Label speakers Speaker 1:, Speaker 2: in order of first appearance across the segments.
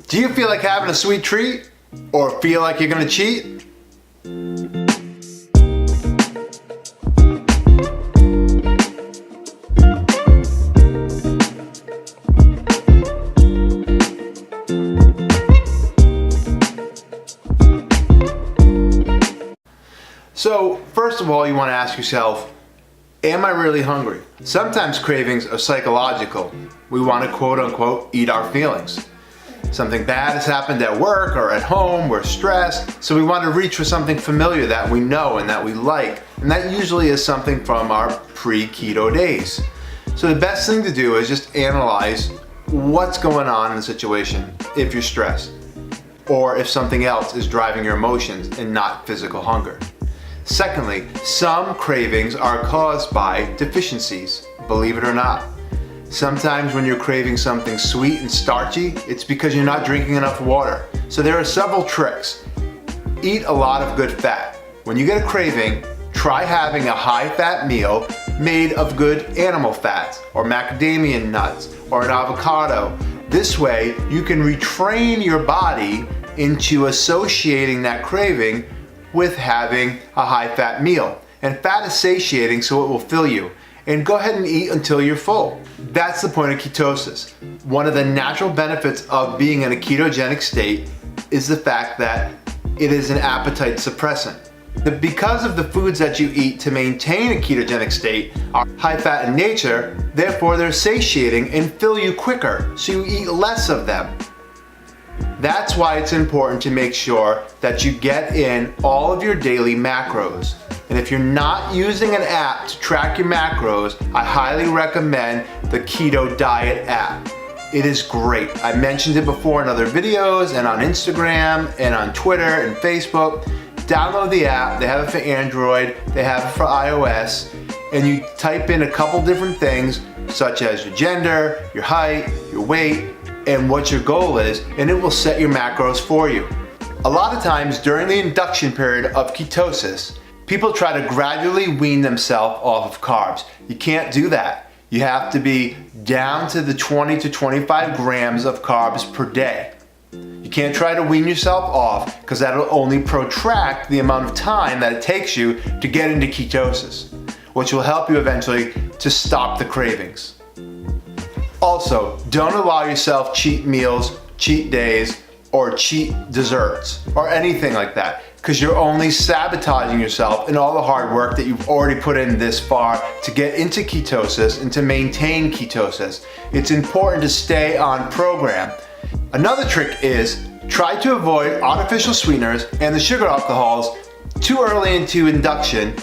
Speaker 1: Do you feel like having a sweet treat? Or feel like you're gonna cheat? So, first of all, you want to ask yourself, am I really hungry? Sometimes cravings are psychological. We want to quote unquote eat our feelings. Something bad has happened at work or at home, we're stressed, so we want to reach for something familiar that we know and that we like. And that usually is something from our pre-keto days. So the best thing to do is just analyze what's going on in the situation if you're stressed, or if something else is driving your emotions and not physical hunger. Secondly, some cravings are caused by deficiencies, believe it or not. Sometimes when you're craving something sweet and starchy, it's because you're not drinking enough water. So there are several tricks. Eat a lot of good fat. When you get a craving, try having a high-fat meal made of good animal fats, or macadamia nuts, or an avocado. This way, you can retrain your body into associating that craving with having a high-fat meal. And fat is satiating, so it will fill you. And go ahead and eat until you're full. That's the point of ketosis. One of the natural benefits of being in a ketogenic state is the fact that it is an appetite suppressant. Because of the foods that you eat to maintain a ketogenic state are high fat in nature, therefore they're satiating and fill you quicker, so you eat less of them. That's why it's important to make sure that you get in all of your daily macros. And if you're not using an app to track your macros, I highly recommend the Keto Diet app. It is great. I mentioned it before in other videos and on Instagram and on Twitter and Facebook. Download the app. They have it for Android, they have it for iOS, and you type in a couple different things such as your gender, your height, your weight, and what your goal is, and it will set your macros for you. A lot of times during the induction period of ketosis, people try to gradually wean themselves off of carbs. You can't do that. You have to be down to the 20 to 25 grams of carbs per day. You can't try to wean yourself off because that'll only protract the amount of time that it takes you to get into ketosis, which will help you eventually to stop the cravings. Also, don't allow yourself cheat meals, cheat days, or cheat desserts, or anything like that, because you're only sabotaging yourself in all the hard work that you've already put in this far to get into ketosis and to maintain ketosis. It's important to stay on program. Another trick is try to avoid artificial sweeteners and the sugar alcohols too early into induction,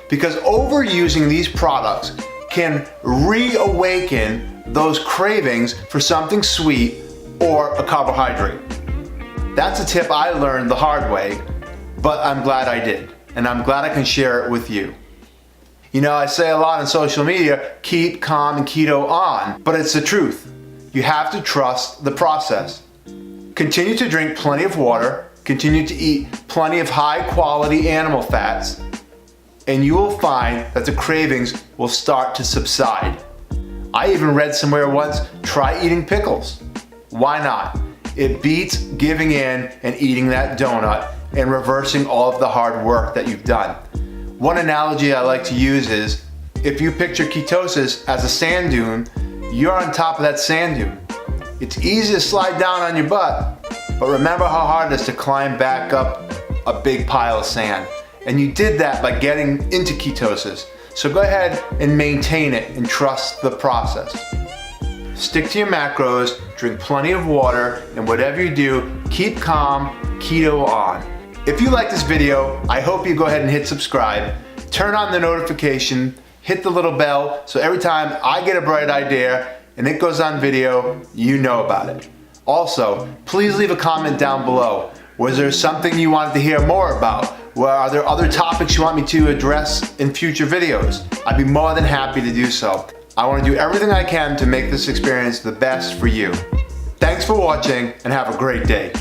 Speaker 1: because overusing these products can reawaken those cravings for something sweet or a carbohydrate. That's a tip I learned the hard way, but I'm glad I did, and I'm glad I can share it with you. You know, I say a lot on social media, keep calm and keto on, but it's the truth. You have to trust the process. Continue to drink plenty of water, continue to eat plenty of high quality animal fats, and you will find that the cravings will start to subside. I even read somewhere once, try eating pickles. Why not? It beats giving in and eating that donut and reversing all of the hard work that you've done. One analogy I like to use is, if you picture ketosis as a sand dune, you're on top of that sand dune. It's easy to slide down on your butt, but remember how hard it is to climb back up a big pile of sand. And you did that by getting into ketosis. So go ahead and maintain it and trust the process. Stick to your macros, drink plenty of water, and whatever you do, keep calm, keto on. If you like this video, I hope you go ahead and hit subscribe, turn on the notification, hit the little bell, so every time I get a bright idea and it goes on video, you know about it. Also, please leave a comment down below. Was there something you wanted to hear more about? Are there other topics you want me to address in future videos? I'd be more than happy to do so. I want to do everything I can to make this experience the best for you. Thanks for watching and have a great day.